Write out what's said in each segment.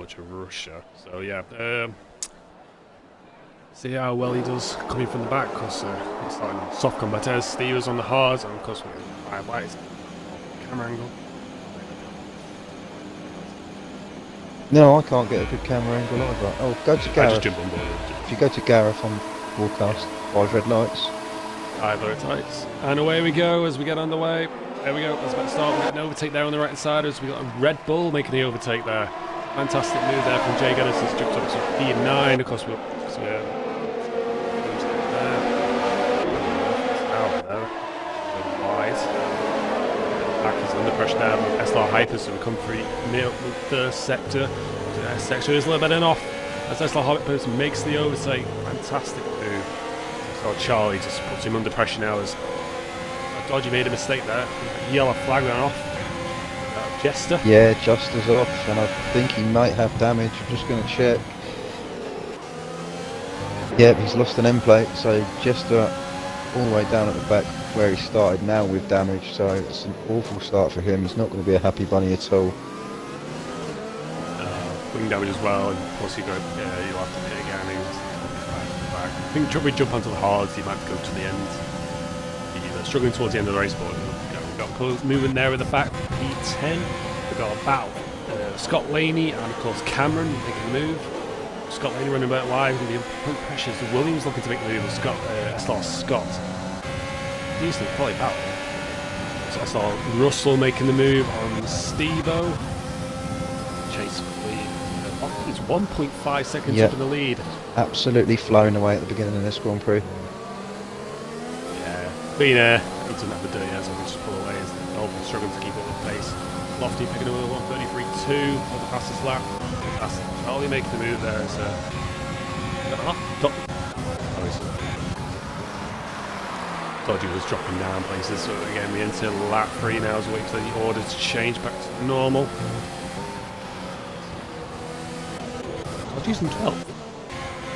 much a rusher. So yeah, see how well he does coming from the back, because it's like soft combaters. Steve was on the hards, and of course with 5 whites. Camera angle. No, I can't get a good camera angle either. Oh, go to I just Gareth. jump on board. If you go to Gareth on broadcast, 5 red lights. 5 low tights. And away we go as we get on the way. There we go, that's about to start. We get an overtake there on the right hand side as we got a Red Bull making the overtake there. Fantastic move there from Jay Geddes. He's jumped up to P9. Of course, we're back is under pressure now with SLR Hyper, so we come free near the sector. Sector is a little bit in off as SLR Hyper makes the overtake. Fantastic move. So Charlie just puts him under pressure now as Dodgy made a mistake there. Yellow flag went off. Jester. Yeah, Jester's off, and I think he might have damage. I'm just going to check. Yep, he's lost an end plate, so Jester all the way down at the back where he started now with damage, so it's an awful start for him. He's not going to be a happy bunny at all. Wing damage as well, and of course you'll have to hit again. I think we jump onto the hards, he might go to the end. He's struggling towards the end of the race, but we've got close movement there at the back. P10, we've got a battle. Scott Laney and of course Cameron making the move. Scott Laney running about wide, going to be put pressures. Williams looking to make the move, and Scott. Decent, probably battle. So I saw Russell making the move on Steve-O. Chase he's 1.5 seconds up in the lead. Absolutely flown away at the beginning of this Grand Prix. Yeah, been he doesn't have the dirty ass, so he just pull away. Dolphin struggling to keep up with pace. Lofty picking up with 133.2 for the fastest lap. Fantastic. Charlie making the move there. Dodgy was dropping down places, so again we enter lap 3 now as we wait for the order to change back to normal. Dodgy's in 12th.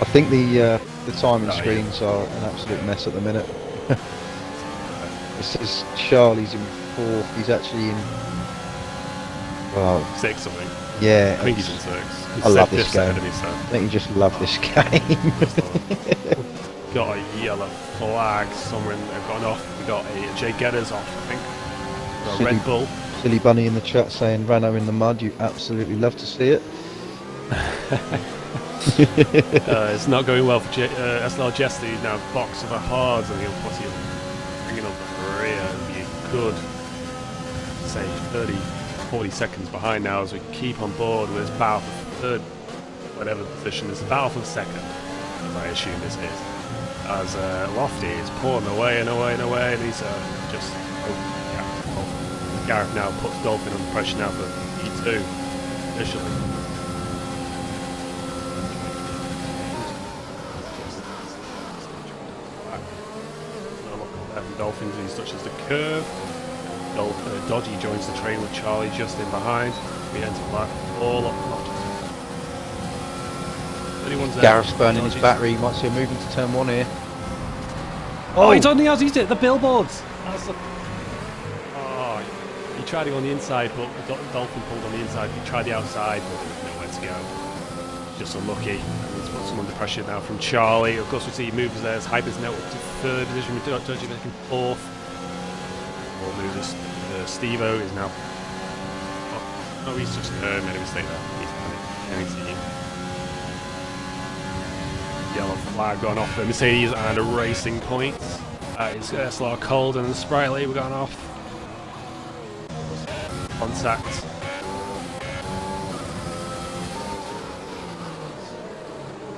I think the timing screens are an absolute mess at the minute. It says Charlie's in 4th, he's actually in 6th, I think. Yeah, I think he's in 6th. I love this game. I think you just love this game. Got a yellow flag somewhere, they've gone off. We got a Jay Geddes off, I think. Got a Red Bull. Silly Bunny in the chat saying Renault in the mud. You absolutely love to see it. It's not going well for SLR Jester. He's now box of the hards, and he'll bringing up the rear. It'll be a good, say, 30-40 seconds behind now as we keep on board with this battle for third, whatever position. It's a battle for second, as I assume this is. As Lofty is pulling away and away and away, and he's just Gareth now puts Dolphin under pressure now for E2 initially. Dolphins, he touches the curve. Dodgy joins the train with Charlie just in behind. We enter lap 4. Gareth's burning his battery. You might see him moving to turn 1 here. Oh, he's on the outside. The billboards. He tried it on the inside, but the Dolphin pulled on the inside. He tried the outside, but there was nowhere to go. Just unlucky. He's put some under pressure now from Charlie. Of course, we see he moves there as Hyper's now up to 3rd position. Dodgy making 4th. We'll move this. Steve-O is now. Oh, he's just made a mistake there. He's panicking. Yellow flag gone off for Mercedes and a racing point. It's SLR Cold and Sprightly. We're going off. Contact.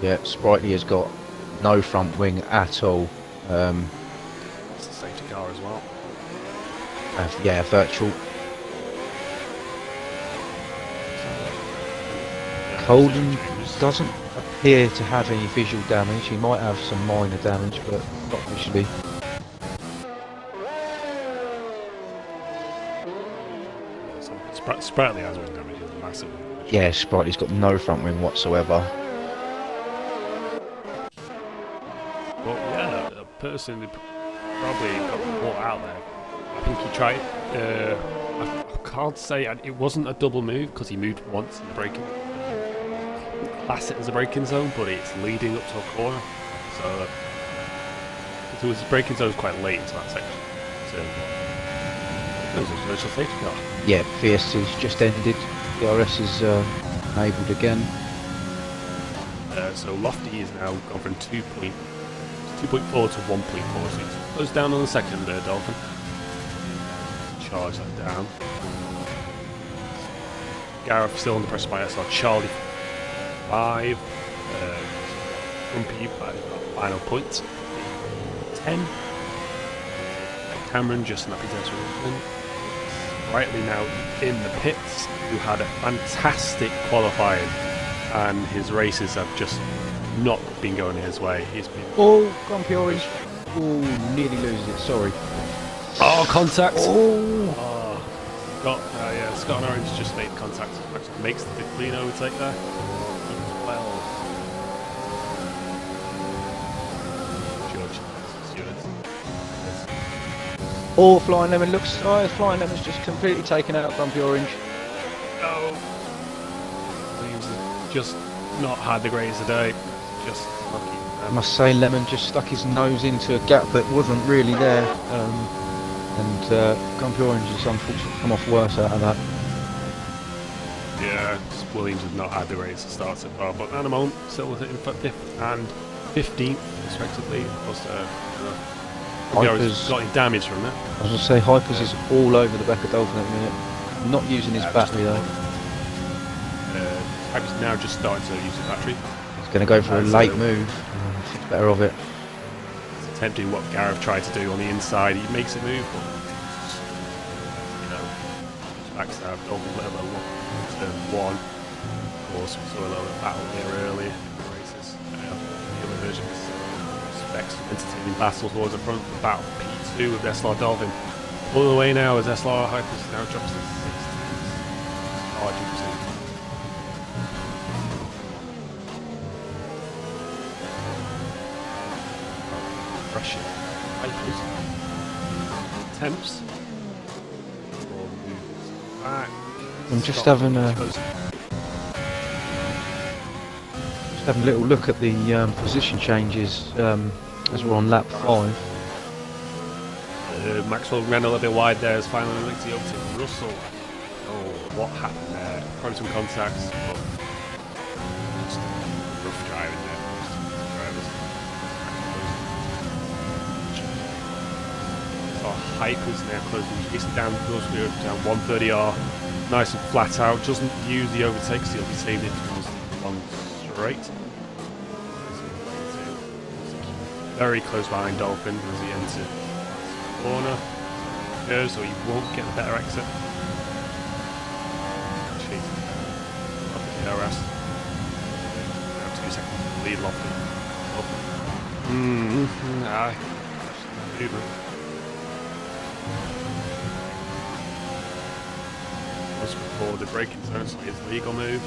Yeah, Sprightly has got no front wing at all. It's a safety car as well. Yeah, virtual. Colden doesn't appear to have any visual damage. He might have some minor damage, but not visually. Sprightly has wing damage, it's massive. Yeah, Sprightly's got no front wing whatsoever. But yeah, a person who probably got caught out there. I think he tried. I can't say it wasn't a double move because he moved once in the braking. class it as a braking zone, but it's leading up to a corner. So it was braking zone quite late into that section. So it was a virtual safety car. Yeah, Fiesta's just ended. DRS is enabled again. So Lofty is now gone from 2.4 to 1.4, so he goes down on the second Dolphin. Charge that down. Gareth still under pressure by SLR. Charlie 5. Grumpy final point. 10. Cameron just snapping down to rightly now in the pits, who had a fantastic qualifying, and his races have just not been going his way. He's been Grumpy Orange. Nearly loses it, sorry. Contact! Scott and Orange just made contact, which makes the clean overtake there. Well, Flying Lemon looks... Flying Lemon's just completely taken out Grumpy Orange. No! Williams just not had the greatest of day. Just lucky. I must say, Lemon just stuck his nose into a gap that wasn't really there. Grumpy Orange has unfortunately come off worse out of that. Yeah, Williams has not had the greatest start so far, but Animal still in 5th and 15th respectively. Hyper's got any damage from that. I was going to say, Hyper's is all over the back of Dolphin at the minute. Not using his battery though. Hyper's now just starting to use his battery. He's going to go for a late move. Thinks better of it. He's attempting what Gareth tried to do on the inside. He makes a move, but backstab Dolphin level 1, turn 1. Of course, we saw a little bit of battle here earlier in the races. The other version expects entertaining battle towards the front for battle P2 with SLR Dolphin. All the way now as SLR Hypers now drops to 16th. Pressure. Hypers. Attempts. I'm just having a little look at the position changes as we're on lap 5. Maxwell ran a little bit wide there as finally linked the up to Russell. What happened there? Probably some contacts, but just rough driving there. So Hyper's now closing, chasing down down 130R. Nice and flat out, doesn't use the overtake, so he'll be saved it towards the long straight. Very close behind Dolphin as he enters the corner. Goes, so he won't get a better exit. DRS. Now 2 seconds to lead Lofty. For the braking zone, so his legal move.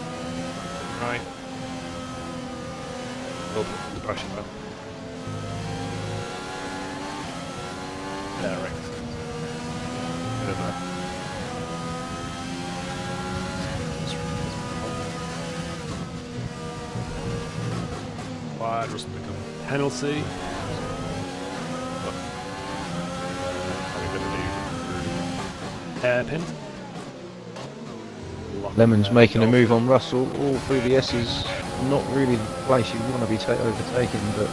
Right. A little bit under pressure though. There, right. Bit of a wide, Russell pick up a penalty. Probably going to do hairpin. Lemon's making a move on Russell. All through the S's, not really the place you want to be overtaken, but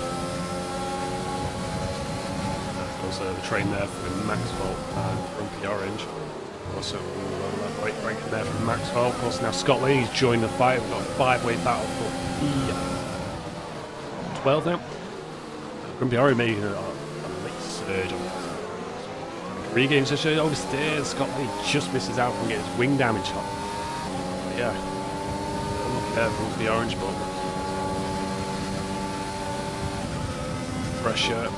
also the train there from Maxwell and Grumpy Orange. Also left braking there from Maxwell. Of course now Scott Lane's joined the fight. We've got a 5-way battle for the 12 now. Grumpy Orange making a late surge on this. Regains to show oversteers. Scott Lane just misses out from getting his wing damage on. Yeah, look careful with the orange ball. Pressure.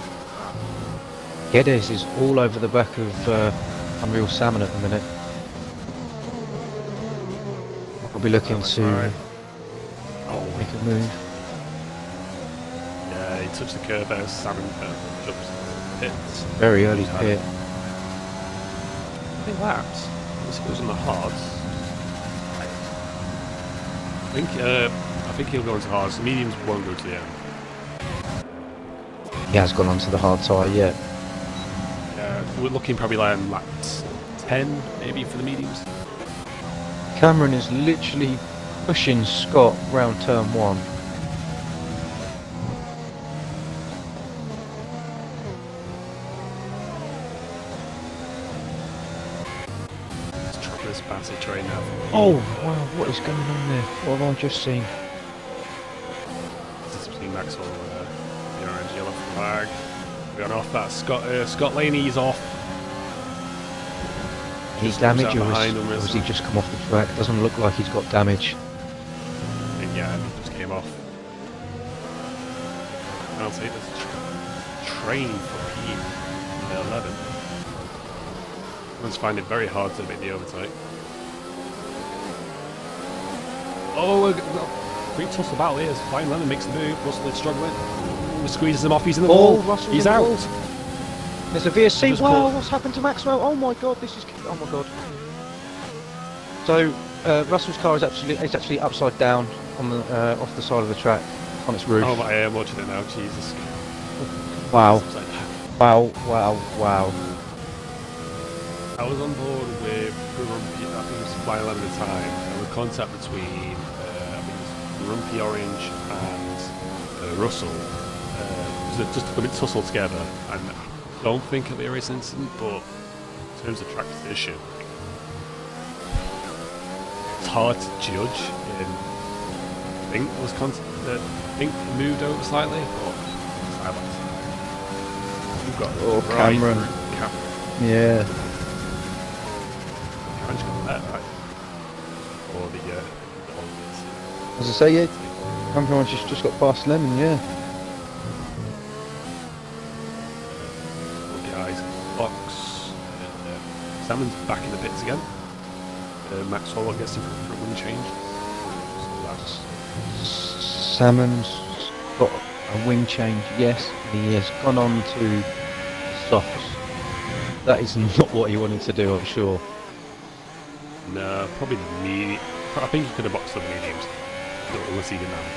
Geddes is all over the back of Unreal Salmon at the minute. I'll be looking to make a move. Yeah, he touched the curve there, Salmon jumps into the pits. Very early pit. I think laps. This goes on the hards. I think he'll go into hards. The mediums won't go to the end. He has gone onto the hard tyre, yeah. We're looking probably like on lap 10, maybe, for the mediums. Cameron is literally pushing Scott round turn 1. Let's try this passage right now. Oh, wow, what is going on there? What have I just seen? This is between Maxwell, the orange yellow flag. We're going off that Scott Laney's off. He's Just damaged, goes or out behind him, has he just come off the track? Doesn't look like he's got damage. Yeah, he just came off. I'll say there's a train for P11. Everyone's finding it very hard to make the overtake. Oh, great tussle battle here. Fine Lennon makes the move. Russell is struggling. Squeezes him off. He's in the wall. Russell's He's in the out. wall. There's a VSC. Just Wow, caught- what's happened to Maxwell? Oh my god, this is... Oh my god. So, Russell's car is actually upside down on the off the side of the track, on its roof. Oh my, I am watching it now. Jesus. Wow. It's upside down. Wow, wow, wow. I was on board with Rumpy, I think it was Fly 11 at the time, and the contact between, I think it was Rumpy Orange and Russell was just a bit tussle together, and I don't think it'll be a race incident, but in terms of track position, it's hard to judge. I think it was I think it moved over slightly, but side by side. You've got Oh, right Cameron. through Cameron. Yeah. Cameron's got that, right? Or the audience. As I say, yeah, Cameron just got past Lemon, yeah. Guys, box. Salmon's back in the pits again. Maxwell gets him for a wing change. So that's Salmon's got a wing change, yes. He has gone on to softs. That is not what he wanted to do, I'm sure. no, probably the medium. I think he could have boxed the mediums, unless he didn't have it.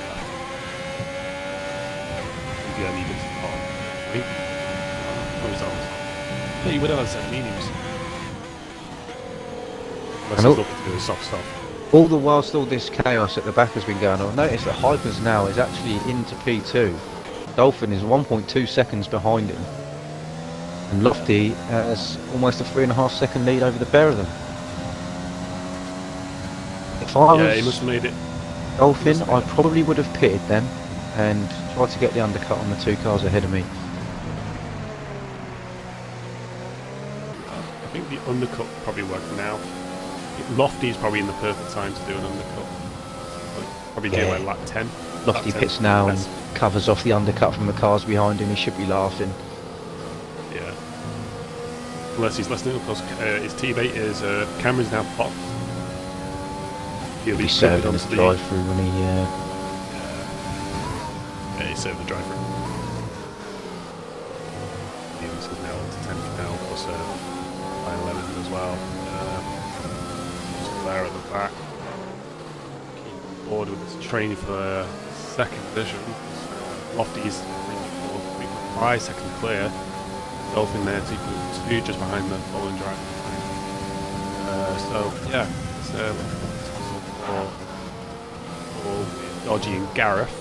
Yeah, needed on. I think. Yeah, he would have had set mediums. Unless And he's all- looking to do soft stuff. All the whilst all this chaos at the back has been going on, notice that Hypers now is actually into P2. Dolphin is 1.2 seconds behind him. And Lofty has almost a 3.5 second lead over the pair of them. If I Yeah, he must was have made it. Dolphin, must I have- probably would have pitted them and tried to get the undercut on the two cars ahead of me. I think the undercut probably worked now. Lofty is probably in the perfect time to do an undercut. Probably do Yeah. like lap 10. Lofty Lap 10. pits now and That's- covers off the undercut from the cars behind him. He should be laughing. Yeah. Unless he's listening, of course, his teammate is Cameron's now popped. He'll be He's served serving onto the the drive through when he. Yeah, he served the driver. Williams is now on to 10th now, plus 11 as well. There at the back. Keep on board with this training for the second position. Lofty's 3.5 seconds clear. Dolphin there, 2.2 just behind the following driver. So, yeah, it's for Dodgy and Gareth.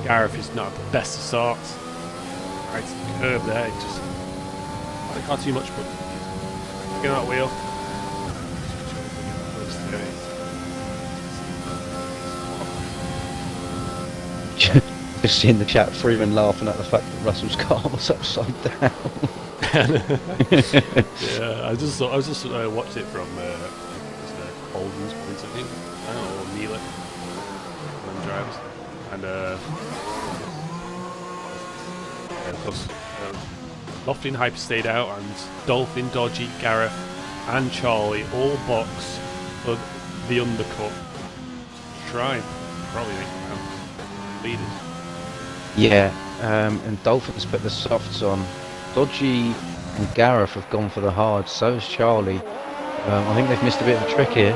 Gareth is not the best of starts. Right to the curve there, just I can't too much, but get that wheel. Just seeing the chat Freeman laughing at the fact that Russell's car was upside down. Yeah, I just watched it from Holden's point of view, or Neela, one of them drivers, and of course, Lofty and Hyper stayed out, and Dolphin, Dodgy, Gareth, and Charlie all box for the undercut. Try and probably make them leaders. Yeah, and Dolphins put the softs on. Dodgy and Gareth have gone for the hard, so has Charlie. I think they've missed a bit of a trick here.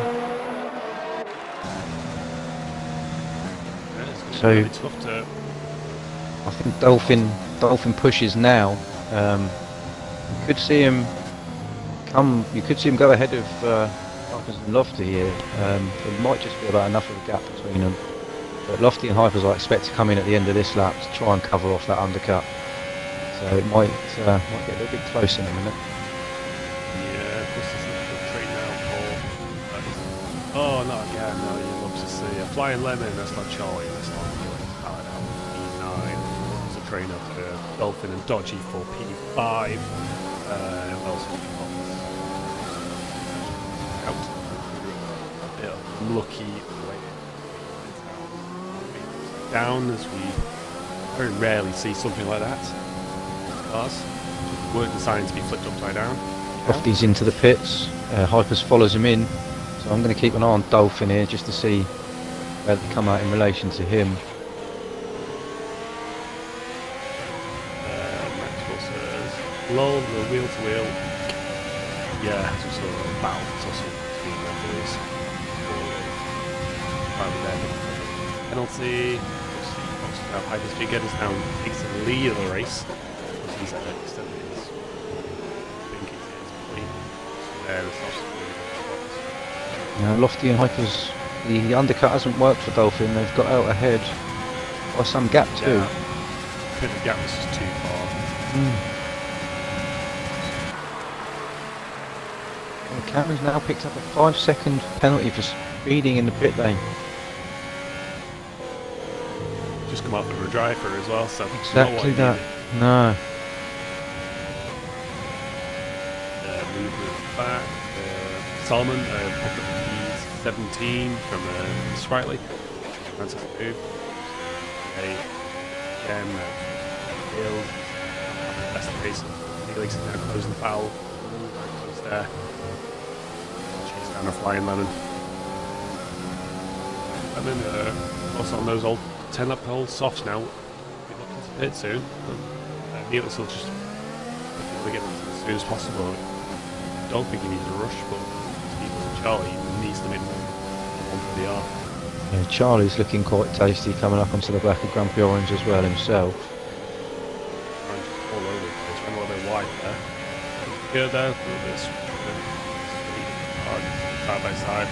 Yeah, it's So It's tough to. I think Dolphin pushes now. You could see him come. You could see him go ahead of Hypers and Lofty here. There might just be about enough of a gap between them. But Lofty and Hypers I expect to come in at the end of this lap to try and cover off that undercut. So it might get a little bit close in a minute. Yeah, this is a good trade now for. Oh, not again. No, you love to see a flying lemon. That's not Charlie. That's not Alright, now P9. There's a train up to Dolphin and Dodgy for P5. What else have we got? Out. A bit unlucky. Down as we very rarely see something like that. Cars weren't designed to be flipped upside down. Lofty's into the pits. Hypers follows him in. So I'm going to keep an eye on Dolphin here just to see where they come out in relation to him. Maxwell says, "Lol, the wheel to wheel." Yeah, it's sort of a battle tussle between them boys. Penalty. Now Hyper's Figure is now takes the lead of the race. He's at extended his. I think it's pretty. There, it's Lofty and Hypers, the undercut hasn't worked for Dolphin. They've got out ahead by some gap too. Yeah. I think the gap was just too far. Well, Cameron's now picked up a 5-second penalty for speeding in the pit lane. Just come up with a driver as well, so Exactly that. No. Movement back. Solomon picked up P17 from Sprightly. That's a move. Okay. Again, field. Best race. Felix is now closing the foul. Very close there. Chase down a flying lemon. Lemon also on those old 10 lap hole softs now. We're looking to pit soon. Felix will just get them as soon as possible. I don't think he needs a rush, but Charlie needs to make one for the R. Yeah, Charlie's looking quite tasty coming up onto the back of Grumpy Orange as well himself. Orange all over the place, ran a little bit wide there. Here there, a little bit side by side.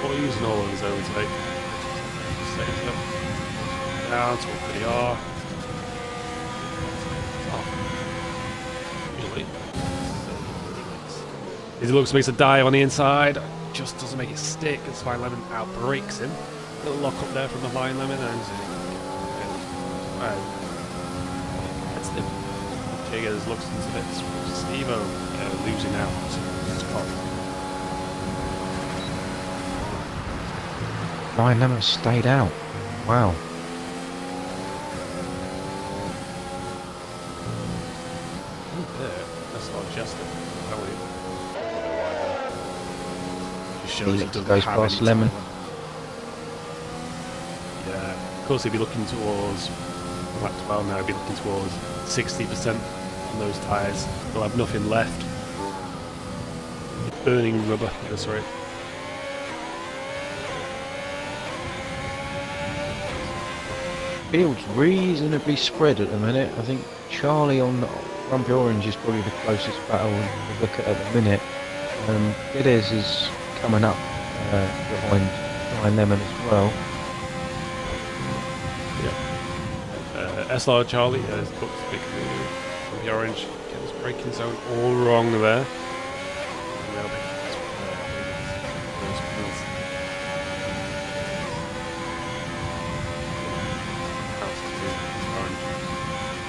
What using all of his overtake. Just saves up. Down to for the R. Usually. He looks makes a dive on the inside, just doesn't make it stick as Flying Lemon outbreaks him. Little lock up there from the Flying Lemon and that's the Jiggers looks into it. Stevo losing out to Scott. Flying Lemon stayed out. Wow. That's not just it. Felix goes past Lemon. Yeah, of course he'd be looking towards lap 12 now, he'd be looking towards 60% on those tyres. They'll have nothing left. Burning rubber, that's right. Field's reasonably spread at the minute. I think Charlie on Grumpy Orange is probably the closest battle to look at the minute. Guedes is coming up behind Lemon as well. Yeah. SLR Charlie has booked a big move from the orange. Get his braking zone all wrong there.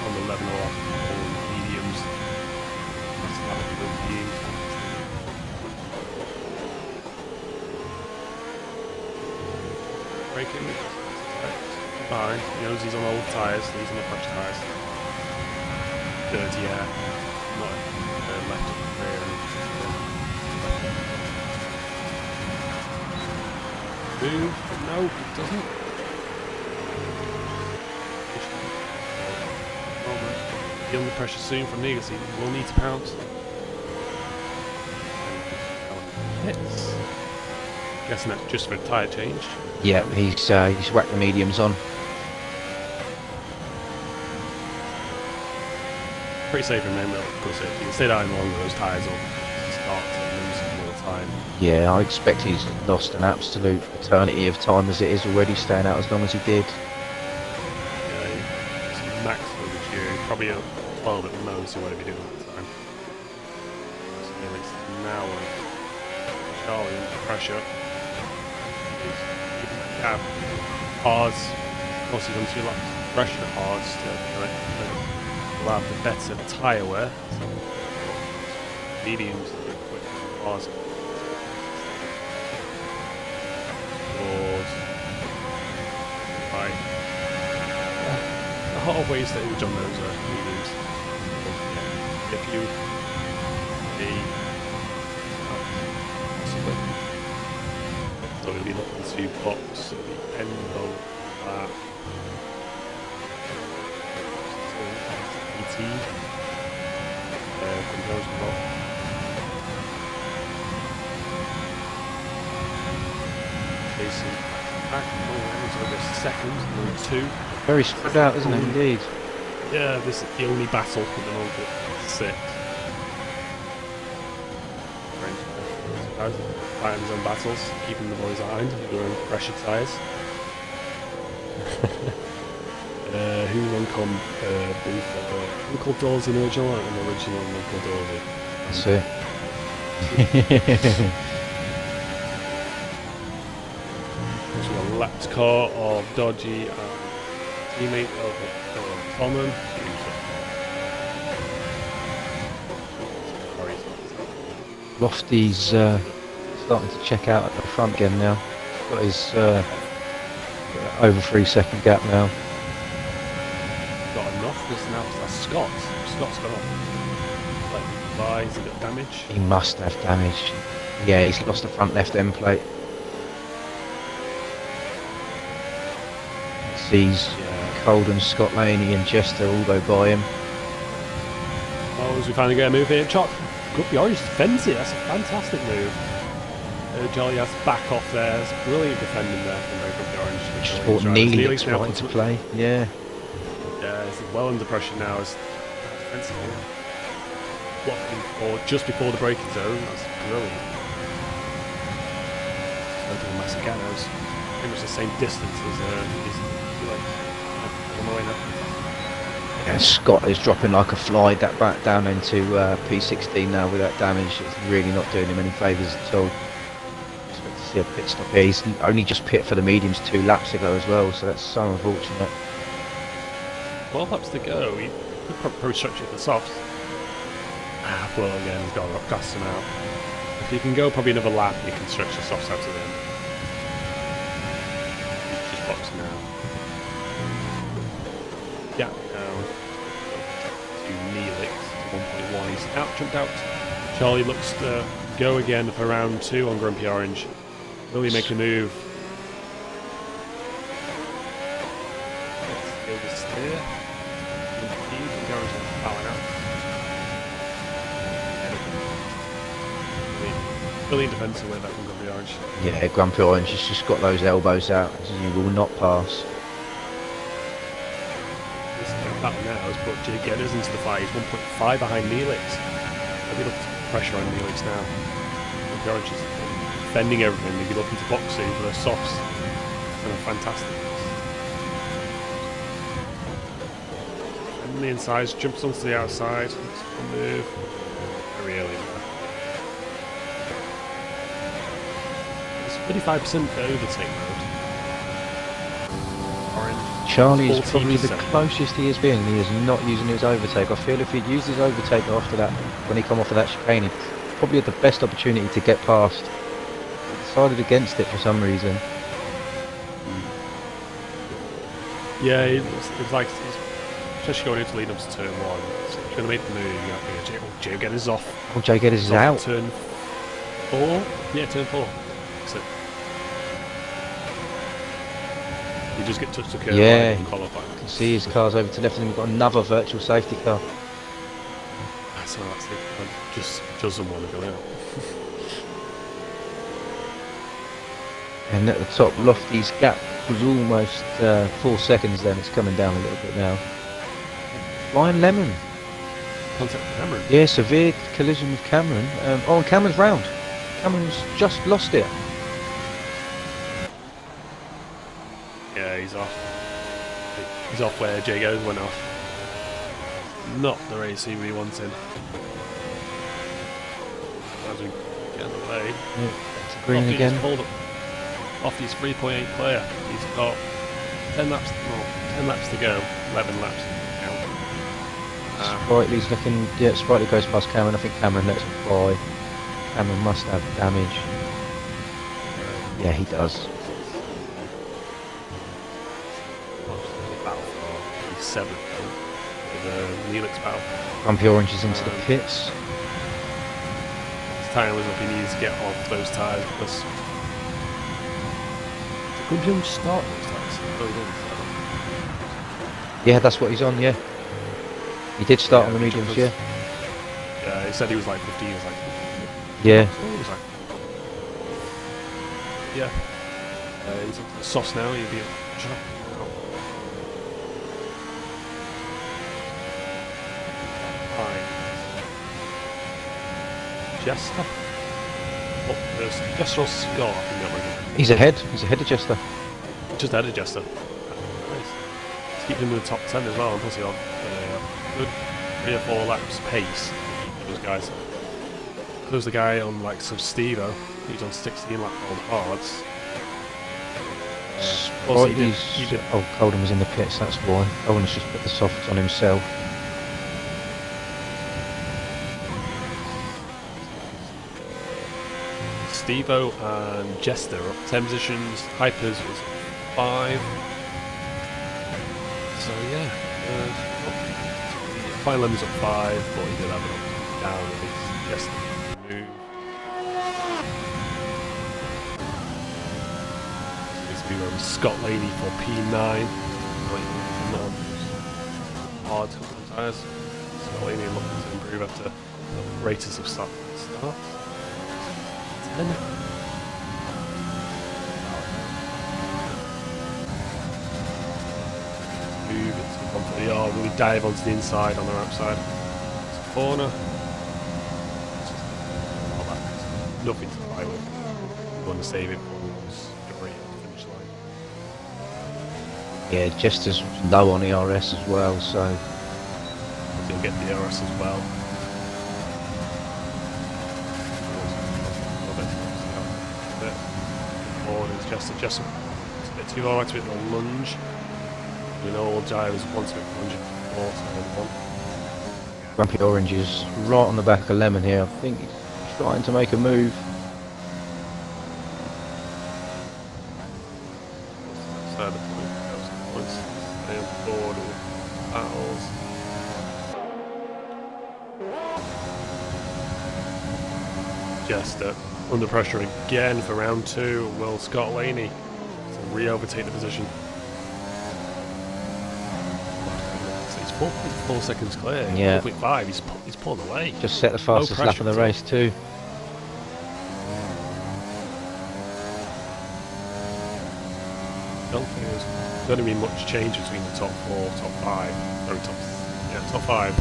On the level off all mediums. That's not a good view. Braking. Fine. He knows he's on old tyres, he's on the fresh tyres. Dirty air. Not left and rear. Move. No, it doesn't. Be under pressure soon from Negus. He will need to pounce. Hits. Guessing that's just for a tyre change. Yeah, he's whacked the mediums on. pretty safe in main, because if you stay down longer, those tyres will start to lose all the time. Yeah, I expect he's lost an absolute eternity of time as it is already, staying out as long as he did. Yeah, it's max overdue, probably a 12 at the most, or whatever you do at the time. So yeah, it's now Charlie under pressure. He's keeping the gap. Hards, of course he's on 2 laps. Pressure at Hards to will have the better tyre wear. So mediums are quick Hards. Right. The hot ways that John knows are mediums. If you so we'll be looking to box at the end of that. ET. Controls block. Chasing back. Oh, it's over a second. Number 2. Very spread out, isn't it, indeed? Yeah, this is the only battle at the moment at 6. Fighting his own battles, keeping the boys behind, doing pressure tyres. Who's on booth? Uncle Dorsey in the original, and the original Uncle Dorsey. That's it. So a lapped car of Dodgy and teammate of Common. Lofty's starting to check out at the front again now. Got his over 3 second gap now. Got enough. This now that's Scott. Scott's got off. Like, why has he got damage? He must have damage. Yeah, he's lost the front left end plate. Sees Colden, Scott Laney and Jester all go by him. Oh, as we finally get a move here, Chop. Grumpy Orange defends it. That's a fantastic move. Jolly has back off there. It's brilliant defending there from Grumpy Orange. Just brought Neelix right into play. Yeah. Yeah, he's well under pressure now. It's defensive. Blocking for just before the braking zone. That's brilliant. Masacano's pretty much the same distance as on the way now. Yeah, Scott is dropping like a fly that back down into P16 now with that damage. It's really not doing him any favours at all. Expect to see a pit stop here. He's only just pit for the mediums 2 laps ago as well, so that's so unfortunate. 12 laps to go. He could probably structure for softs. Well, again, he's got to gas him out. If you can go probably another lap, you can stretch the softs out to the end. He's just boxing out. Yeah, now to Neelix to 1.1. He's out, jumped out. Charlie looks to go again for round 2 on Grumpy Orange. Will he make a move? Let's go to steer. Grumpy Orange is bowing out. Brilliant defensive with that from Grumpy Orange. Yeah, Grumpy Orange has just got those elbows out. You will not pass. That now has brought Jay Gedders into the fight. He's 1.5 behind Neelix. Maybe look to put pressure on Neelix now. The Orange is defending everything. Maybe looking to box in for the softs. And a fantastic. And the inside jumps onto the outside. Move. Really. It's 35% overtake mode. Orange. Charlie is probably the 14%. closest he has been. He is not using his overtake. I feel if he'd used his overtake after that, when he come off of that chicane, he probably had the best opportunity to get past. He decided against it for some reason. Yeah, it's like, especially going into lead-ups to turn 1. So if you're going to make the move, you have to go, Jay Gedders off. Oh, Jay Gedders is out. Turn 4? Yeah, turn 4. So you just get touched to curve Yeah, and qualify. you can see his car's over to left and we've got another virtual safety car. So that's it. Just doesn't want to go out. And at the top, Lofty's gap was almost 4 seconds then. It's coming down a little bit now. Flying Lemon. contact with Cameron. Yeah, severe collision with Cameron. Oh, and Cameron's round. Cameron's just lost it. Yeah, he's off. He's off where Jago's went off. Not the race he really wanted. As we get in the way. Yeah, it's green Lofty's again. pulled up. Lofty's 3.8 player. He's got 10 laps, well, 10 laps to go. 11 laps to go. Sprightly's looking. Yeah, Sprightly goes past Cameron. I think Cameron lets it fly. Cameron must have damage. Yeah, he does. Battle for 7th with Neelix battle. Grumpy Orange is into the pits. His tyre was up, he needs to get off those tyres because Grumpy Orange start those tyres. Oh, he didn't. Yeah, that's what he's on. Yeah, he did start on the mediums. Yeah. Yeah, he said he was like 15. He was like, Yeah. oh, he was like, yeah. He's up to the softs now. He'll be shut Hi. Jester. Oh, there's Jester or Scott. I think that might He's ahead. He's ahead of Jester. be. Just ahead of Jester. Nice. Let's keep him in the top 10 as well. And plus, he'll have good 3 or 4 laps pace. Those guys. Close the guy on like some Stevo. He's on 16 lap on hards. Also, he did. Oh, Colden was in the pits. That's why. Colden's just put the softs on himself. Stevo and Jester up 10 positions. Hypers was 5. So yeah, Fine Lemon's up 5, but he did have it up down with his Jester move. He's been on Scott Laney for P9. Not on hard tyres. Scott Laney looking to improve after the greatest of starts. Move it to 130R, really dive onto the inside on the outside. It's a corner. It's just not that. Nothing to fight with. You want to save it for debris at the finish line. Yeah, Jester's low on ERS as well, so You'll get the ERS as well. Just a bit too far right to it on lunge. You know, all gyros want to lunge it 4 to 1. Grumpy Orange is right on the back of Lemon here. I think he's trying to make a move. So the points stay on board with battles. Just under pressure again for round 2. Will Scott Laney re-overtake the position? So he's 4.4 seconds clear. Yeah. 4.5. He's pulled away. Just set the fastest lap of the race too. Don't think there's going to be much change between the top 4, top 5. Or top 5.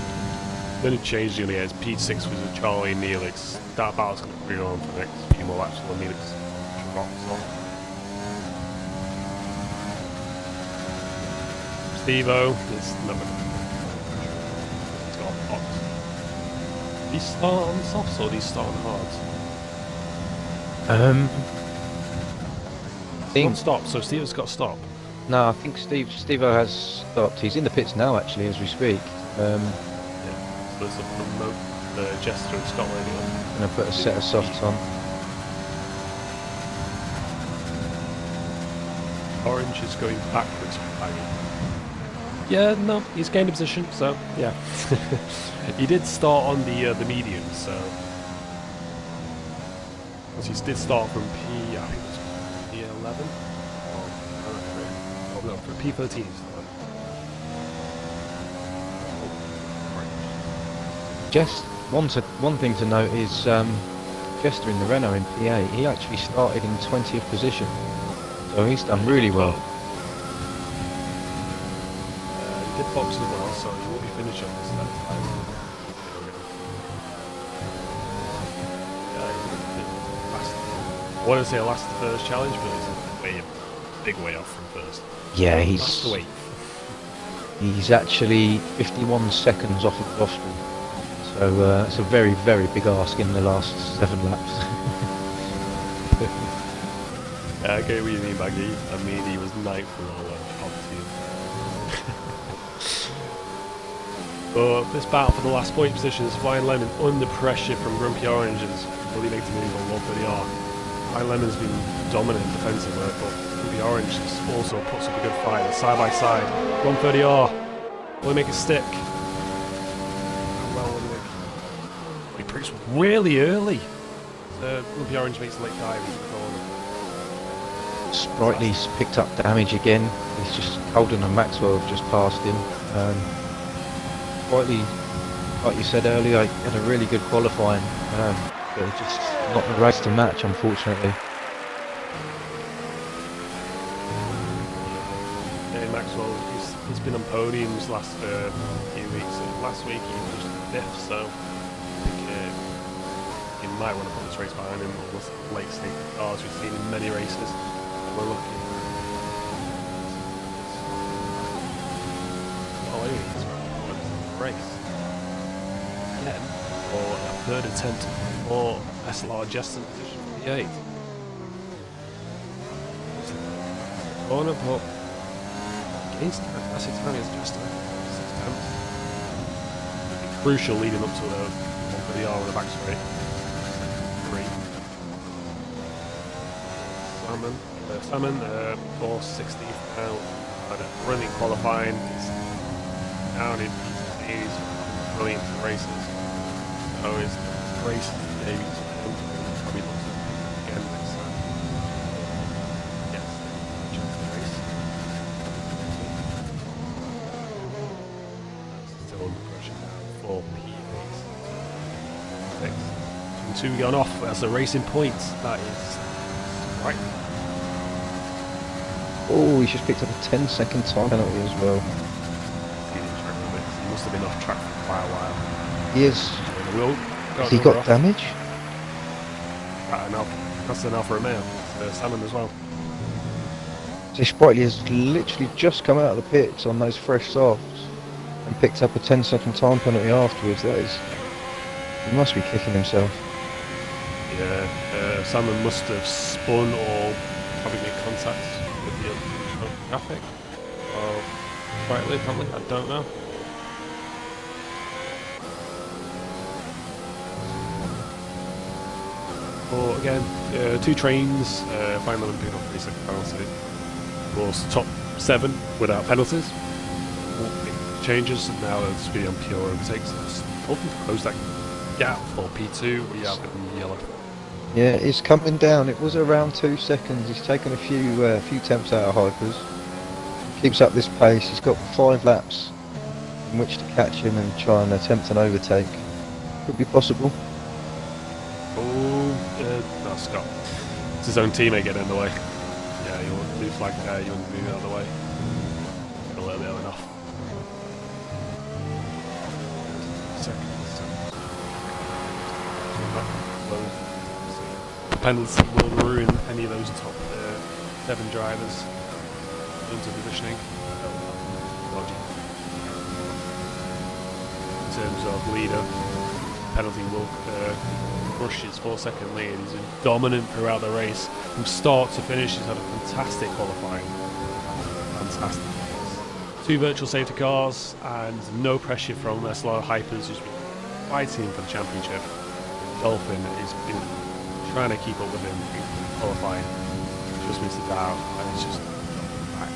The only change is going to get is P6 was a Charlie and Neelix. That battle's going to go on for the next few more laps while Neelix rocks on. Stevo is number. He's got a box. Did he start on softs or did he start on hards? I think One stop, so Stevo's got a stop. no, I think Stevo has stopped. He's in the pits now, actually, as we speak. So it's a promote the Jester and Scott Laney on. Gonna put a set of softs on. Orange is going backwards. Yeah, no, he's gained a position, so yeah. He did start on the medium, so because he did start from P, I think it was P11. Oh no, for P13. Just one thing to note is Jester in the Renault in P8. He actually started in 20th position, so he's done really well. He did box as well, so he will be finishing this time. I want to say last the first challenge, but he's a big way off from first. Yeah, That's the weight. he's actually 51 seconds off of Boston. So it's a very, very big ask in the last 7 laps. I get what you mean, Baggy. I mean, he was 9th for all top two. But this battle for the last point positions, Flying Lemon under pressure from Grumpy Oranges. Will he make the move on 130R? Flying Lemon's been dominant in defensive work, but Grumpy Oranges also puts up a good fight. Side by side, 130R. Will he make a stick? How well will he make? He breaks really early. Grumpy Orange makes a late dive into the corner. Sprightly's picked up damage again. He's just Holden and Maxwell have just passed him. Sprightly, like you said earlier, had a really good qualifying, but it's just not the race to match, unfortunately. Yeah, Maxwell, he's been on podiums last few weeks. Last week he was 5th, so I think he might want to put this race behind him. Almost late stage cars we've seen in many races. We're looking. Oh, anyway, it's a race. Again, for a 3rd attempt for SLR just in position for the 8th. Corner, but against the classic time is just 6 attempts. It'll be crucial leading up to the 130R with the back straight. 3. Salmon, 460 now, running qualifying, it's down in PCCs, brilliant races, so it's race today, probably looks again next time. Yes, just the race. Still under pressure now, 4 P8. 2 gone off, that's a racing point, that is right. Oh, he's just picked up a 10-second time penalty as well. He must have been off track for quite a while. He is. Has he got damage? That's an Alfa Romeo. Salmon as well. So Sprightly has literally just come out of the pits on those fresh softs and picked up a 10-second time penalty afterwards. That is... He must be kicking himself. Yeah, Salmon must have spun or probably made contact with the traffic. Or Sprightly, probably. I don't know. But again, 2 trains, final and pick up 3 second penalty. Of course, top 7 without penalties. Changes, and now the speed on pure overtakes us. Hoping to close that gap for P2. We have it in yellow. Yeah, it's coming down. It was around 2 seconds. He's taken a few temps out of hypers. Keeps up this pace. He's got 5 laps in which to catch him and try and attempt an overtake. Could be possible. No, Scott. It's his own teammate getting in the way. Yeah, you want blue flag there, you want to move out of the way. A little bit enough. The penalty will ruin any of those top 7 drivers into positioning. In terms of leader, penalty will crush his 4-second lead. He's been dominant throughout the race. From start to finish, he's had a fantastic qualifying. Fantastic. 2 virtual safety cars and no pressure from SLR Hypers, who's been fighting for the championship. Dolphin has been trying to keep up with him in qualifying. Just missed it out and he's just back.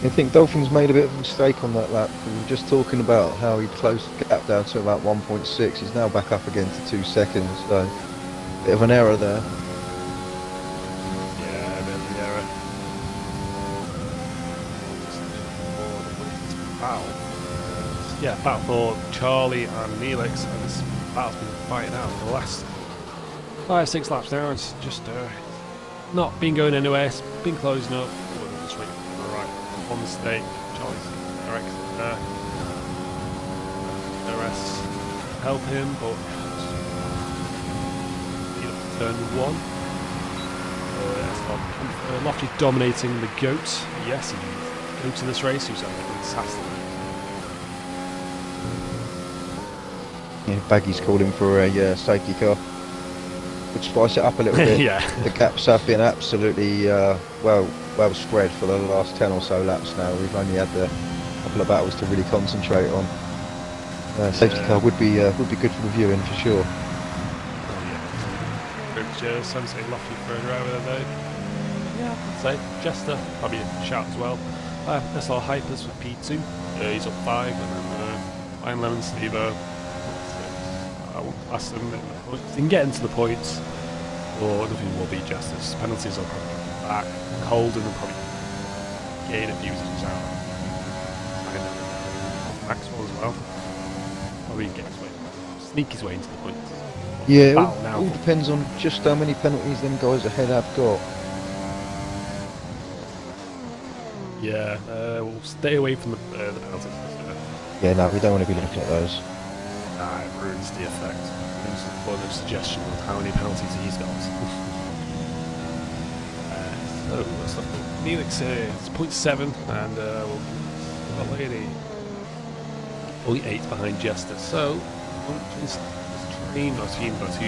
I think Dolphin's made a bit of a mistake on that lap. We were just talking about how he closed the gap down to about 1.6. He's now back up again to 2 seconds, so bit of an error there. Yeah, a bit of an error. Battle. Yeah, battle for Charlie and Neelix, and this battle's been fighting out for the last 5-6 laps now. It's just not been going anywhere. It's been closing up. Just waiting for the right on the stake. Charlie's correct there. The rest help him, but turn 1. Lofty dominating the GOAT. Yes, he's GOAT in this race. Who's having a fantastic race. Yeah, Baggy's calling for a safety car. Would spice it up a little bit. Yeah. The gaps have been absolutely well spread for the last 10 or so laps now. We've only had a couple of battles to really concentrate on. Safety car would be good for the viewing for sure. Some say Lofty for a driver there. Yeah, I'd say Jester probably a shout as well. SLR Hypers for P2. He's up 5, and then Iron Lemon Stevo. I won't ask them in the points. They can get into the points, or nothing will be Jester's. Penalties will probably come back. Holden will probably gain a few seconds out. Maxwell as well. Probably get his way, sneak his way into the points. Yeah, it all depends on just how many penalties them guys ahead have got. Yeah, we'll stay away from the penalties. Yeah, no, we don't want to be looking at those. It ruins the effect. Ruins the fun of suggestion of how many penalties he's got. So, let's look at Neelix here. It's 0.7, and we'll got Lady 0.8 behind Jester. So, this train, I've seen about 2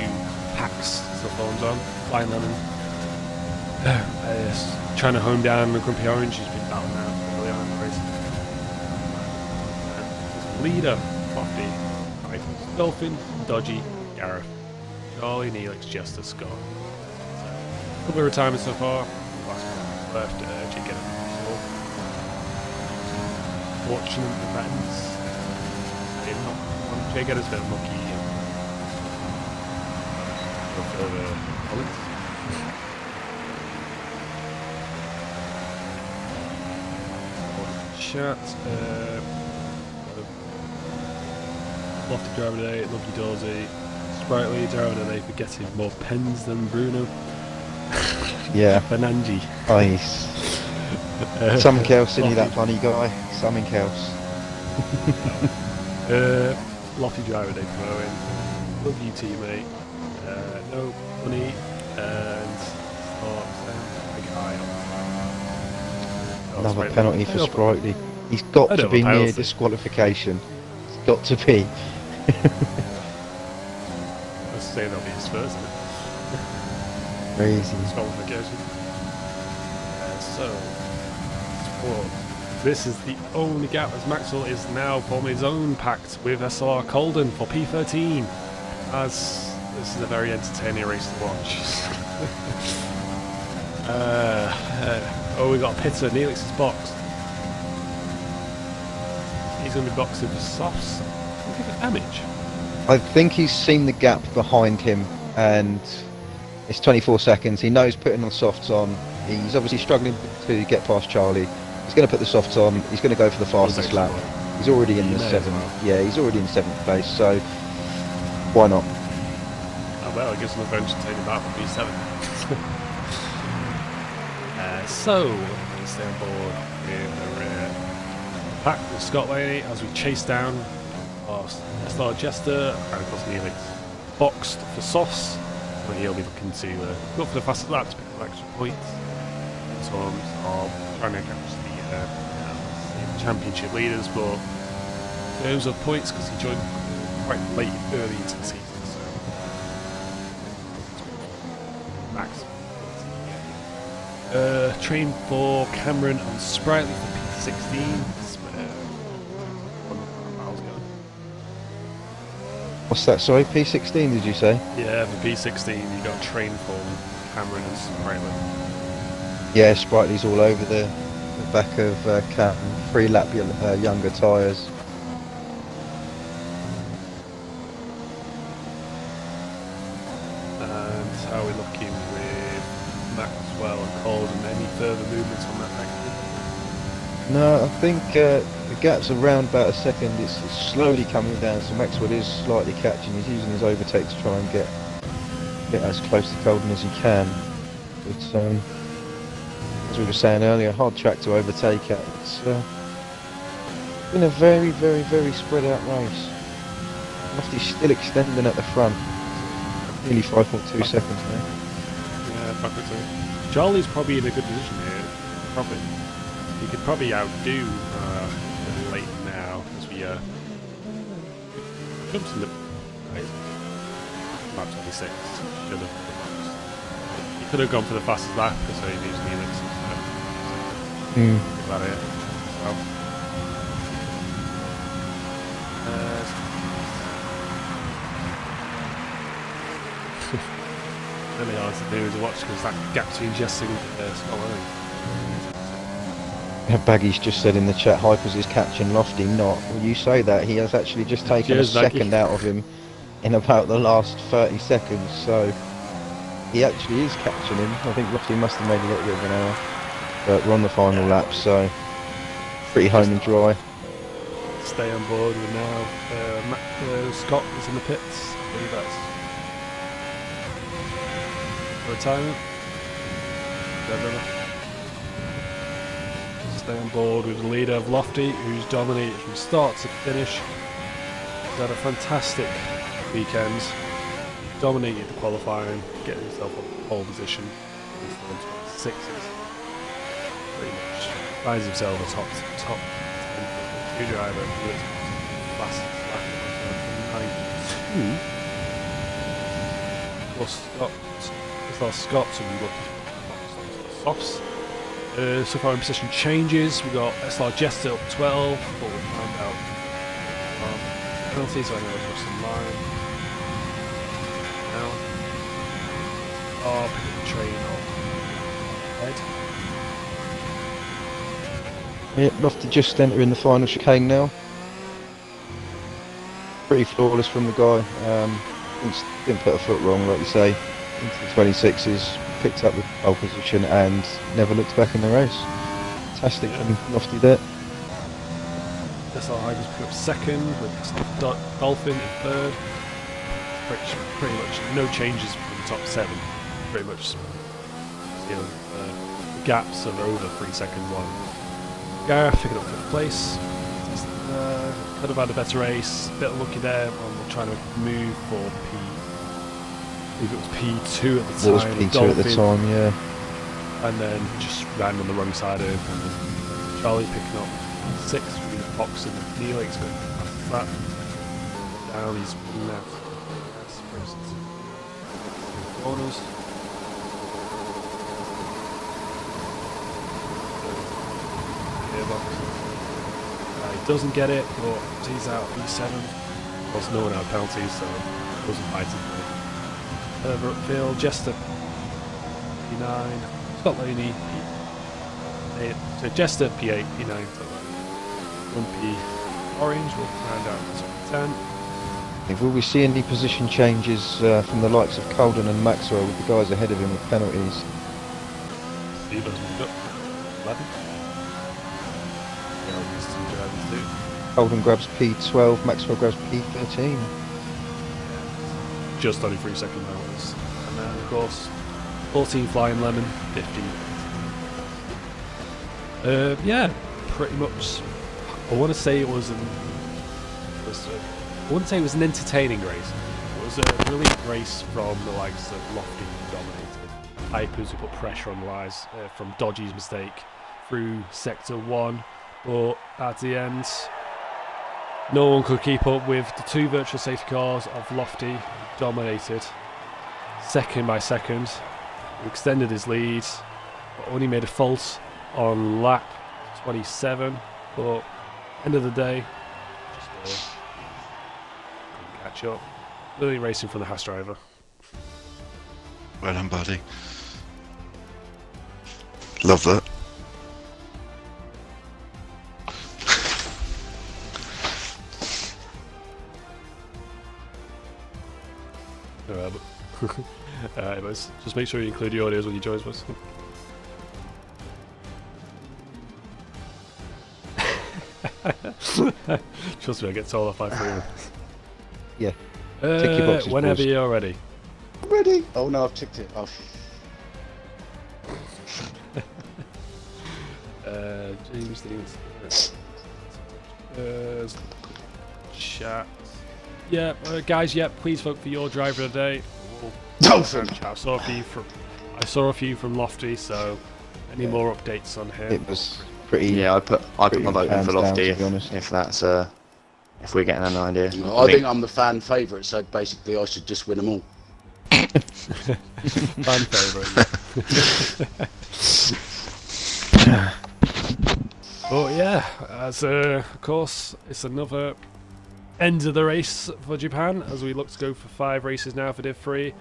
packs still phones on. Flying Lemon. Trying to home down the Grumpy Orange. He's been battling out early on in the race. Leader, Lofty, Dolphin, Dodgy, Gareth, Charlie, Neelix, Jester, Scott. So, a couple of retirements so far. Last one left, Jake get it. Fortunate events. Jake get has been lucky. Go further points. Chat. Lofty driver today, Lovely Dorsey, Sprightly driver today for getting more pens than Bruno. Yeah. Benanji. Nice. Something else, isn't he, that funny guy? Something else. Lofty driver day for Owen. Love you teammate. No money and another penalty for Sprightly. He's got to be near disqualification. He's got to be. Let's say that'll be his first, isn't it? Crazy. Disqualification. This is the only gap, as Maxwell is now forming his own pact with SLR Colden for P13, as this is a very entertaining race to watch. We got a pitter. Neelix is boxed. He's going to be boxing for softs. Look at the damage. I think he's seen the gap behind him, and it's 24 seconds. He knows putting the softs on. He's obviously struggling to get past Charlie. He's going to put the softs on. He's going to go for the fastest lap. He's already in the 7th. Well. Yeah, he's already in 7th place. So why not? Oh well, I guess an entertaining battle will be 7th. So we stay on board in the rear pack with Scott Laney as we chase down our SLR Jester and of course Neelix boxed for softs. So he'll be looking to go for the fastest lap to pick up extra points in terms of trying to catch the championship leaders, but in terms of points, because he joined quite late early into the season, so max. Train for Cameron and Sprightly for P16. What's that? Sorry, P16 did you say? Yeah, for P16 you got train for Cameron and Sprightly. Yeah, Sprightly's all over the back of Cam, 3 lap younger tyres. And how are we looking with Maxwell and Colden? Any further movements on that back? No, I think the gap's around about a second. It's slowly coming down, so Maxwell is slightly catching. He's using his overtake to try and get as close to Colden as he can. But as we were saying earlier, hard track to overtake at. It's been a very, very, very spread out race. Lofty's still extending at the front. Nearly 5.2 seconds now. Yeah, 5.2. Charlie's probably in a good position here. Probably. He could probably outdo late now as we jumps in the map 26. Should have. He could have gone for the fastest lap because he's using Helix. About it. So. Really hard to do to watch because that gap between Jesse and Scott Welling. Baggy's just said in the chat, Hypers is catching Lofty not. Well, you say that, he has actually just taken Cheers, a second out of him in about the last 30 seconds, so he actually is catching him. I think Lofty must have made a little bit of an error, but we're on the final lap, so pretty home and dry. Stay on board with now. Scott is in the pits. I believe that's retirement. Stay on board with the leader of Lofty, who's dominated from start to finish. He's had a fantastic weekend. Dominated the qualifying, getting himself on pole position. He's 126s. Pretty much finds himself a top 10 driver. Fastest lap of 92. Scott, so we got softs. So far in position changes, we got SLR Jester up 12, but we'll find out penalties, so I know it's just in line. Now, pick up the train on head. Yeah, Lofty just entering the final chicane now. Pretty flawless from the guy. Didn't put a foot wrong, like you say. Into the 26s, picked up the pole position and never looked back in the race. Fantastic from Lofty there. SLR Hypers pick up second with Dolphin in third. Pretty much no changes from the top 7. Pretty much, gaps of over 3 seconds long. Gareth picking up 5th place. Could have had a better race. Bit unlucky there. I'm trying to move for P. I believe it was P2 at the time. It was P2 at the time, yeah. And then just ran on the wrong side of him. Charlie picking up 6th through the box and the Neelix going past that. Down, he's running out. Corners. He doesn't get it, but he's out P7. Of course, no one had penalties, so it wasn't fighting. Further upfield, Jester P9, Scott Laney P8, so Jester P8, P9, so 1P orange will round out to 10. Will we see any position changes from the likes of Colden and Maxwell with the guys ahead of him with penalties? He does move up. 11. Yeah, these two drivers do. Colden grabs P12, Maxwell grabs P13. Just only 3 second penalties. And then, of course, 14 Flying Lemon, 15. Yeah, pretty much. I want to say it was I wouldn't say it was an entertaining race. It was a brilliant race from the likes of Lofty, who dominated. Hypers, who put pressure on the lies from Dodgy's mistake through Sector 1. But at the end, no one could keep up with the 2 virtual safety cars of Lofty, who dominated second by second. He extended his lead, but only made a fault on lap 27. But end of the day, just couldn't catch up. Really racing for the Haas driver. Well done, buddy. Love that. Alright, boys. Just make sure you include your audios when you join us. Trust me, I get told off by 3. Yeah. Tick your boxes, whenever boys. you're ready. Ready? Oh no, I've ticked it off. James Stevens. Chat. Yeah, guys, please vote for your driver today. Dolphin! Sophie from I saw a few from Lofty, so any more updates on him? It was pretty. Yeah, I put my vote in hands for down, Lofty to be honest. if that's if we're getting an idea. I think I'm the fan favourite, so basically I should just win them all. Fan favourite. But yeah, as of course, it's another end of the race for Japan as we look to go for 5 races now for Div 3.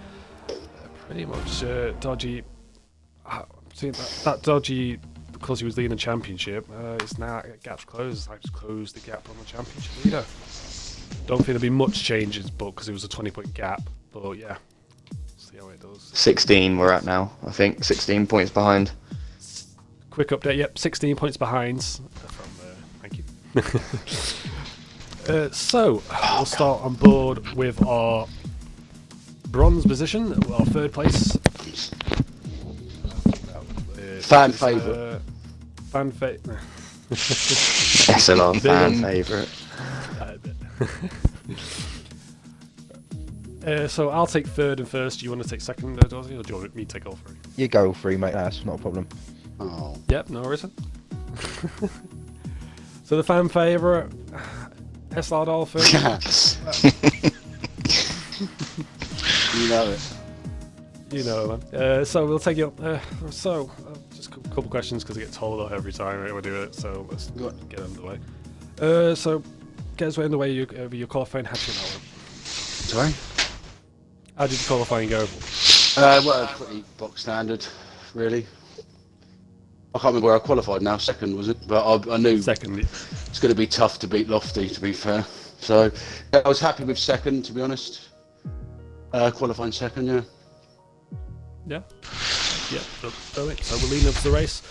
Pretty much dodgy. I'm seeing that dodgy because he was leading the championship. It's now gap's closed. I just closed the gap on the championship leader. Don't think there'll be much changes, but because it was a 20-point gap. But yeah, see how it does. 16 we're at now, I think. 16 points behind. Quick update. Yep, 16 points behind. Thank you. So we'll start on board with our bronze position, our 3rd place. Fan favourite. Fan favourite. SLR fan favourite. So I'll take 3rd and 1st. Do you want to take 2nd, Dorsey, or do you want me to take all 3? You go all 3, mate. That's not a problem. Oh. Yep, no worries. So the fan favourite, SLR Dolphin. You know it. You know, man. So we'll take you up. Just a couple questions because I get told off every time we do it. So let's get underway. So get us underway. Your qualifying. How did you know? Sorry? How did the qualifying go? Well, pretty box standard, really. I can't remember where I qualified now. 2nd, was it? But I knew 2nd. it's going to be tough to beat Lofty, to be fair. So I was happy with 2nd, to be honest. Qualifying 2nd, yeah. Yeah. Yeah. Brilliant. So we're leading up to the race.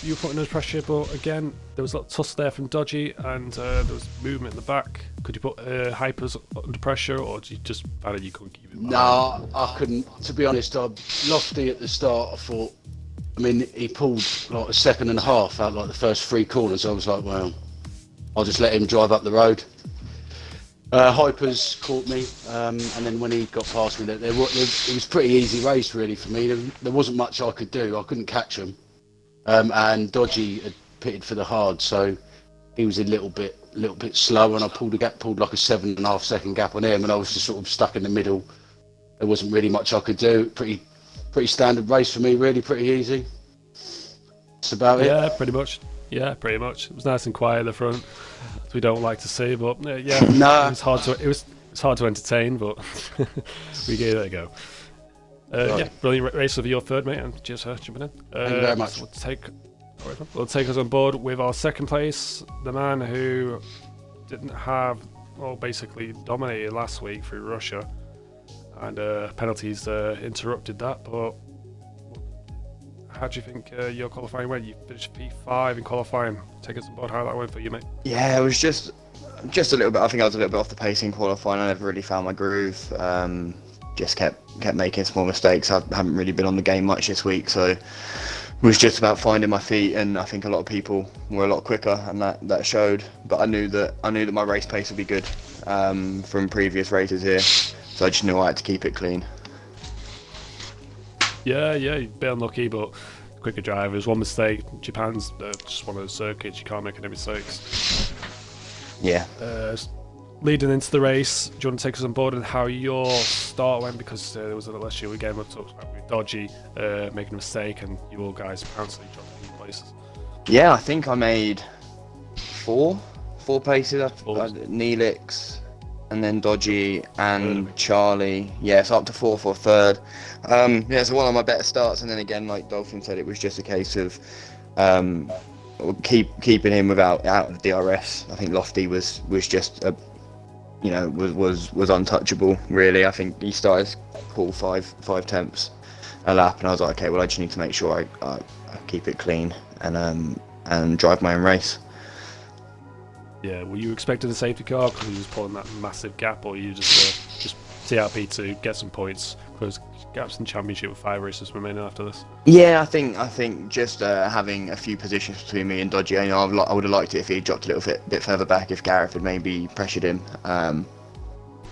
You were putting under pressure, but again, there was a lot of tussle there from Dodgy, and there was movement in the back. Could you put Hypers under pressure, or did you just find you couldn't keep it? No, I couldn't. To be honest, Lofty at the start, I thought. I mean, he pulled like a 2.5 seconds out like the first 3 corners. I was like, well, I'll just let him drive up the road. Hypers caught me, and then when he got past me, it was a pretty easy race really for me. There wasn't much I could do. I couldn't catch him, and Dodgy had pitted for the hard, so he was a little bit slow, and I pulled like a 7.5 second gap on him, and I was just sort of stuck in the middle. There wasn't really much I could do. Pretty standard race for me, really pretty easy. That's about it. Yeah, pretty much. Yeah, pretty much. It was nice and quiet at the front, as we don't like to see, but yeah, Nah. it was hard to entertain, but we gave it a go. Right. Yeah, brilliant race of your 3rd, mate, and cheers for jumping in. Thank you very much. So we'll take us on board with our 2nd place, the man who didn't have, basically dominated last week through Russia, and penalties interrupted that. But how do you think your qualifying went? You finished P5 in qualifying. Take us on board how that went for you, mate. Yeah, it was just a little bit. I think I was a little bit off the pace in qualifying. I never really found my groove. Just kept making small mistakes. I haven't really been on the game much this week, so it was just about finding my feet. And I think a lot of people were a lot quicker, and that showed. But I knew that my race pace would be good from previous races here, so I just knew I had to keep it clean. Yeah, you're a bit unlucky, but quicker drivers. One mistake. Japan's just one of those circuits. You can't make any mistakes. Yeah. Leading into the race, do you want to take us on board and how your start went? Because there was a little issue again we talked about with Dodgy making a mistake, and you all guys apparently dropped in places. Yeah, I think I made four places. Neelix, and then Dodgy and Charlie. Yeah, so up to 4th or 3rd. Yeah, so one of my better starts, and then again, like Dolphin said, it was just a case of keeping him out of the DRS. I think Lofty was just was untouchable really. I think he started pull 5 temps a lap, and I was like, okay, well, I just need to make sure I keep it clean and drive my own race. Yeah, were you expecting a safety car because he was pulling that massive gap, or you just TRP to get some points, close gaps in the championship with 5 races remaining after this? Yeah, I think just having a few positions between me and Dodgy. I would have liked it if he dropped a little bit further back, if Gareth had maybe pressured him.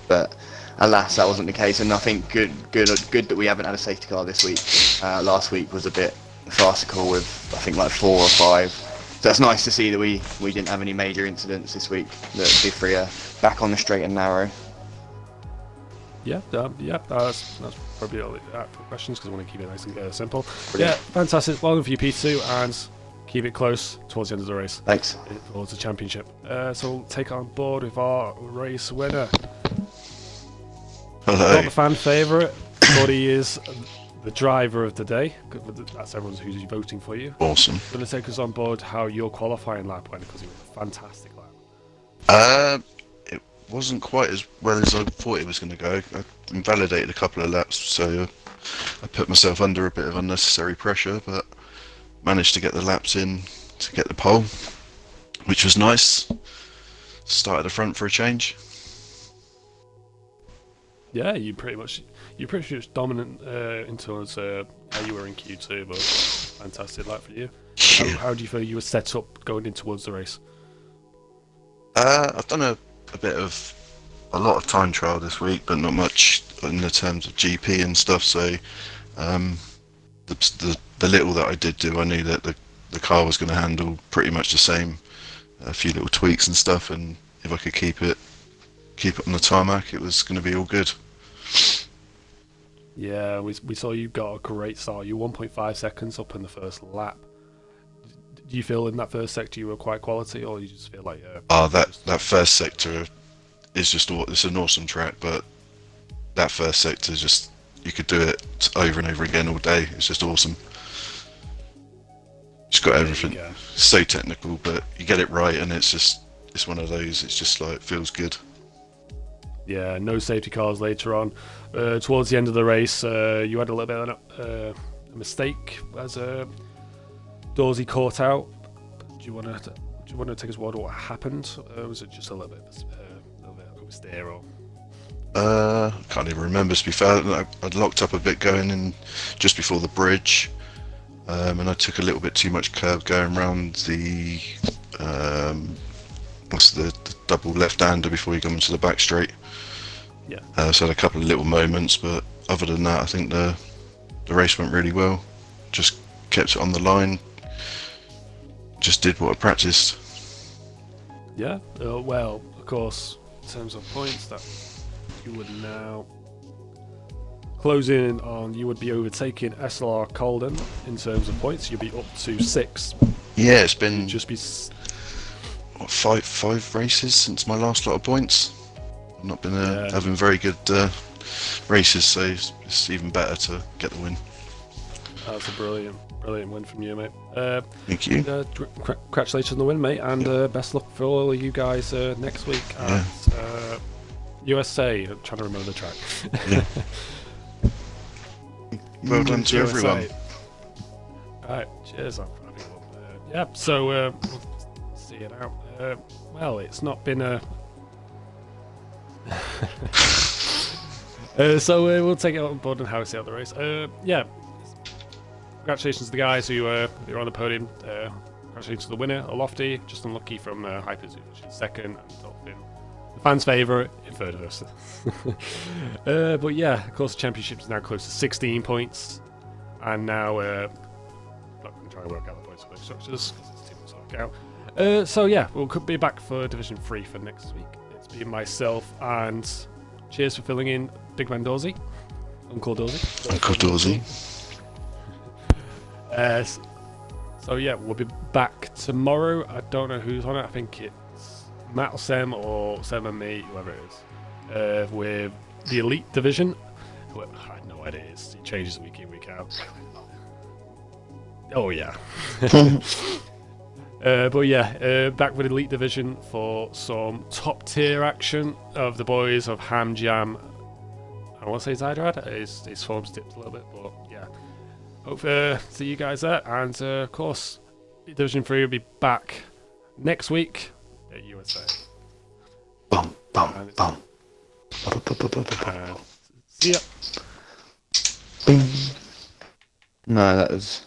But alas, that wasn't the case. And I think good that we haven't had a safety car this week. Last week was a bit farcical with I think like 4 or 5. So it's nice to see that we didn't have any major incidents this week. That the three are back on the straight and narrow. Yeah, that's probably all for questions because I want to keep it nice and simple. Brilliant. Yeah, fantastic. Well done for you, P2, and keep it close towards the end of the race. Thanks. Towards the championship. So we'll take on board with our race winner. Hello. Not the fan favourite, but he is the driver of the day. That's everyone who's voting for you. Awesome. Going to take us on board how your qualifying lap went because it was a fantastic lap. It wasn't quite as well as I thought it was going to go. I invalidated a couple of laps, so I put myself under a bit of unnecessary pressure, but managed to get the laps in to get the pole, which was nice. Started the front for a change. Yeah, you pretty much dominant in terms of how you were in Q2, but fantastic lap for you. How do you feel you were set up going in towards the race? I've done a lot of time trial this week, but not much in the terms of GP and stuff. So the little that I did do, I knew that the car was going to handle pretty much the same. A few little tweaks and stuff, and if I could keep it on the tarmac, it was going to be all good. Yeah, we saw you got a great start. You were 1.5 seconds up in the first lap. Do you feel in that first sector you were quite quality, or you just feel like that first sector is just it's an awesome track, but that first sector is just, you could do it over and over again all day. It's just awesome. It's got everything. Yeah. So technical, but you get it right, and it's one of those. It's just like, feels good. Yeah, no safety cars later on. Towards the end of the race, you had a little bit of a mistake as Dorsey caught out. Do you want to take us forward what happened? Was it just a little bit of a steer? Or Can't even remember, to be fair. I'd locked up a bit going in just before the bridge, and I took a little bit too much curb going round the the double left-hander before you come into the back straight. Yeah. So I had a couple of little moments, but other than that, I think the race went really well. Just kept it on the line. Just did what I practiced. Yeah. Well, of course, in terms of points, that you would now close in on. You would be overtaking SLR Colden in terms of points. You'd be up to 6. Yeah, it's been You'd just be five races since my last lot of points. I've not been having very good races, so it's even better to get the win. That's a brilliant win from you, mate. Thank you. Congratulations on the win, mate, and best luck for all of you guys next week at USA. I'm trying to remember the track. Yeah. Well done to USA. everyone. Alright, cheers. Yeah, so we'll see it out. Well, it's not been a... so we'll take it on board and how we see out the race. Yeah, congratulations to the guys who are on the podium. Congratulations to the winner, Lofty, just unlucky from Hypers, which is second, and Dolphin, the fans' favourite, in third of us. But yeah, of course, the championship is now close to 16 points, and now I'm not going to try and work out the points for the structures because it's too much to work out. So yeah, we'll be back for Division 3 for next week. It's been myself, and cheers for filling in Big Man Dorsey, Uncle Dorsey. Uncle Dorsey. So yeah, we'll be back tomorrow. I don't know who's on it. I think it's Matt or Sam, or Sam and me, whoever it is, with the Elite Division. I have no idea. It changes week in, week out. Oh yeah. But yeah, back with Elite Division for some top tier action of the boys of Ham Jam. I want to say Zydrad. His form's dipped a little bit, but yeah. Hope to see you guys there. And of course, Division 3 will be back next week at USA. Bum, bum, bum. See ya. Bing. No, that was